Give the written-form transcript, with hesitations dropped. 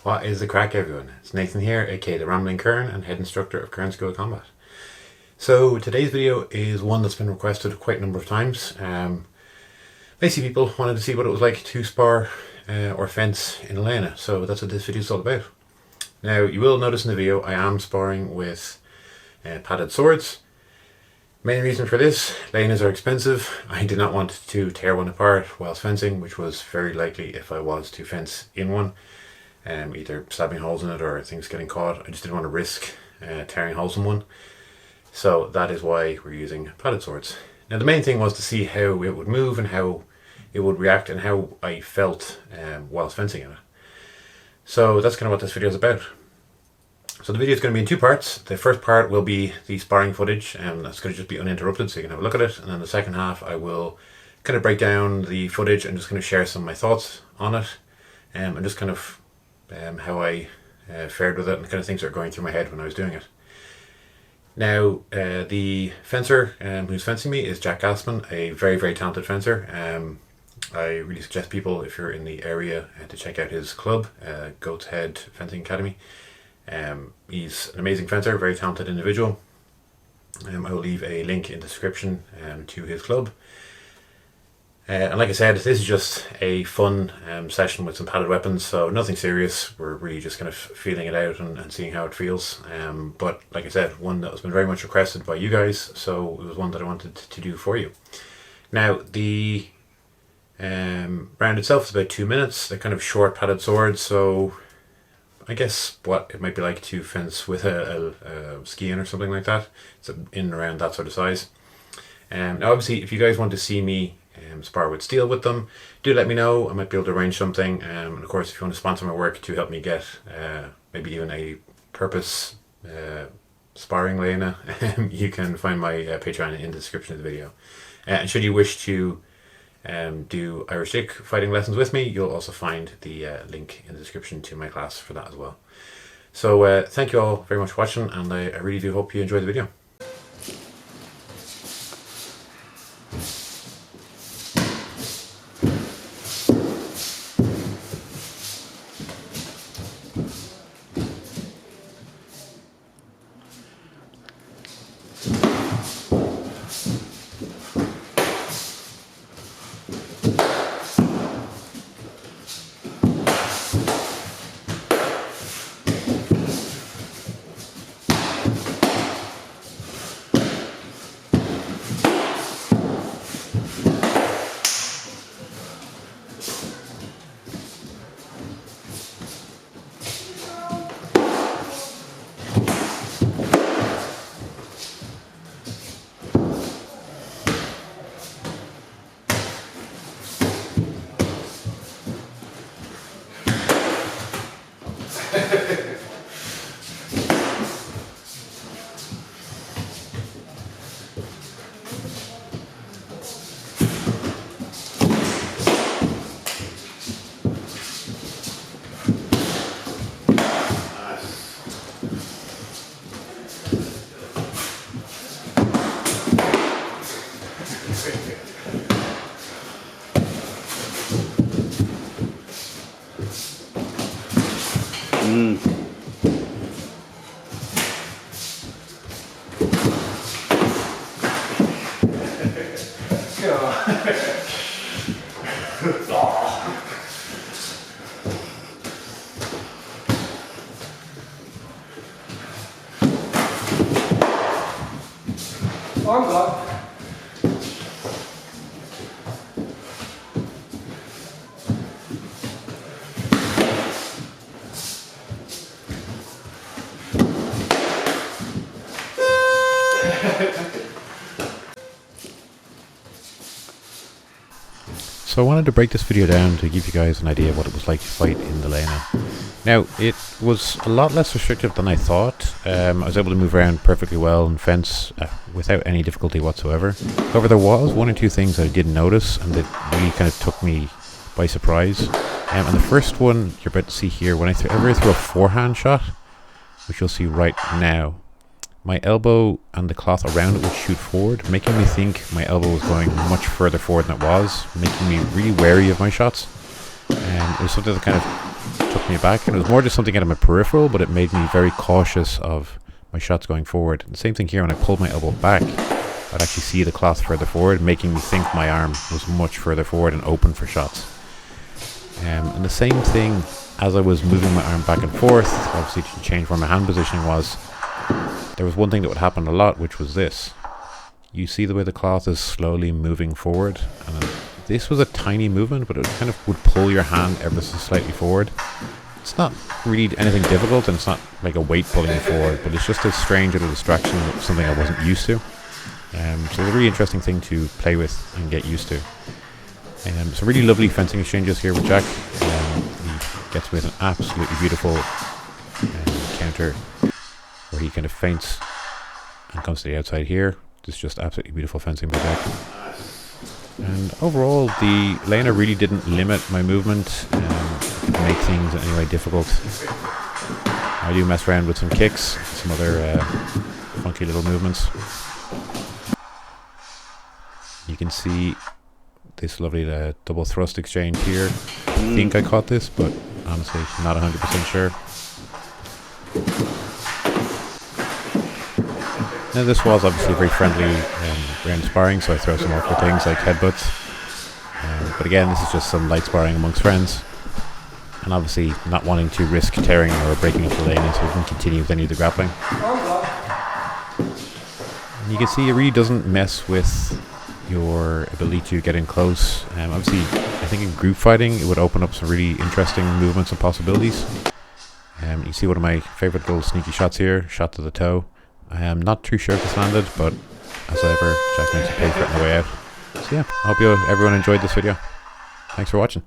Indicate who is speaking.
Speaker 1: What is the crack, everyone? It's Nathan here, aka the Rambling Kern, and head instructor of Kern School of Combat. So today's video is one that's been requested quite a number of times. Basically, people wanted to see what it was like to spar or fence in Leine, so that's what this video is all about. Now, you will notice in the video I am sparring with padded swords. Main reason for this: Leines are expensive. I did not want to tear one apart whilst fencing, which was very likely if I was to fence in one. Either stabbing holes in it or things getting caught. I just didn't want to risk tearing holes in one. So that is why we're using padded swords. Now the main thing was to see how it would move and how it would react and how I felt whilst fencing in it. So that's kind of what this video is about. So the video is going to be in two parts. The first part will be the sparring footage, and that's going to just be uninterrupted so you can have a look at it. And then the second half I will kind of break down the footage and just going to share some of my thoughts on it. And just kind of how I fared with it and the kind of things that are going through my head when I was doing it. Now, the fencer who's fencing me is Jack Gassman, a very, very talented fencer. I really suggest people, if you're in the area, to check out his club, Goat's Head Fencing Academy. He's an amazing fencer, very talented individual. I will leave a link in the description to his club. And like I said, this is just a fun session with some padded weapons, so nothing serious. We're really just kind of feeling it out and seeing how it feels. But like I said, one that has been very much requested by you guys, so it was one that I wanted to do for you. Now, the round itself is about 2 minutes. They're kind of short padded swords, so I guess what it might be like to fence with a ski-in or something like that. It's in and around that sort of size. Now obviously, if you guys want to see me spar with steel with them, do let me know. I might be able to arrange something. And of course, if you want to sponsor my work to help me get maybe even a purpose sparring Leine, you can find my Patreon in the description of the video. And should you wish to do Irish Leine fighting lessons with me, you'll also find the link in the description to my class for that as well. So thank you all very much for watching, and I really do hope you enjoy the video.
Speaker 2: Arms up.
Speaker 1: So I wanted to break this video down to give you guys an idea of what it was like to fight in the Leine. Now, it was a lot less restrictive than I thought. I was able to move around perfectly well and fence without any difficulty whatsoever. However, there was one or two things that I didn't notice and that really kind of took me by surprise. And the first one you're about to see here, when I ever threw a forehand shot, which you'll see right now, my elbow and the cloth around it would shoot forward, making me think my elbow was going much further forward than it was, making me really wary of my shots. And it was something that kind of took me back, and it was more just something out of my peripheral, but it made me very cautious of my shots going forward. And the same thing here, when I pulled my elbow back, I'd actually see the cloth further forward, making me think my arm was much further forward and open for shots. And the same thing as I was moving my arm back and forth, obviously to change where my hand positioning was, there was one thing that would happen a lot, which was this. You see the way the cloth is slowly moving forward, and this was a tiny movement, but it kind of would pull your hand ever so slightly forward. It's not really anything difficult, and it's not like a weight pulling you forward, but it's just a strange little distraction, something I wasn't used to. So it's a really interesting thing to play with and get used to. Some really lovely fencing exchanges here with Jack. He gets with an absolutely beautiful counter where he kind of feints and comes to the outside here. It's just absolutely beautiful fencing by Jack. And overall, the Leine really didn't limit my movement and make things in any way difficult. I do mess around with some kicks, some other funky little movements. You can see this lovely double thrust exchange here. I think I caught this, but honestly, not 100% sure. Now this was obviously very friendly round sparring, so I throw some awkward things like headbutts. But again, this is just some light sparring amongst friends. And obviously not wanting to risk tearing or breaking into the Leine, so we can continue with any of the grappling. And you can see it really doesn't mess with your ability to get in close. Obviously, I think in group fighting it would open up some really interesting movements and possibilities. You see one of my favorite little sneaky shots here, shot to the toe. I am not too sure if this landed, but as ever, Jack needs to pay for it on the way out. So yeah, I hope everyone enjoyed this video. Thanks for watching.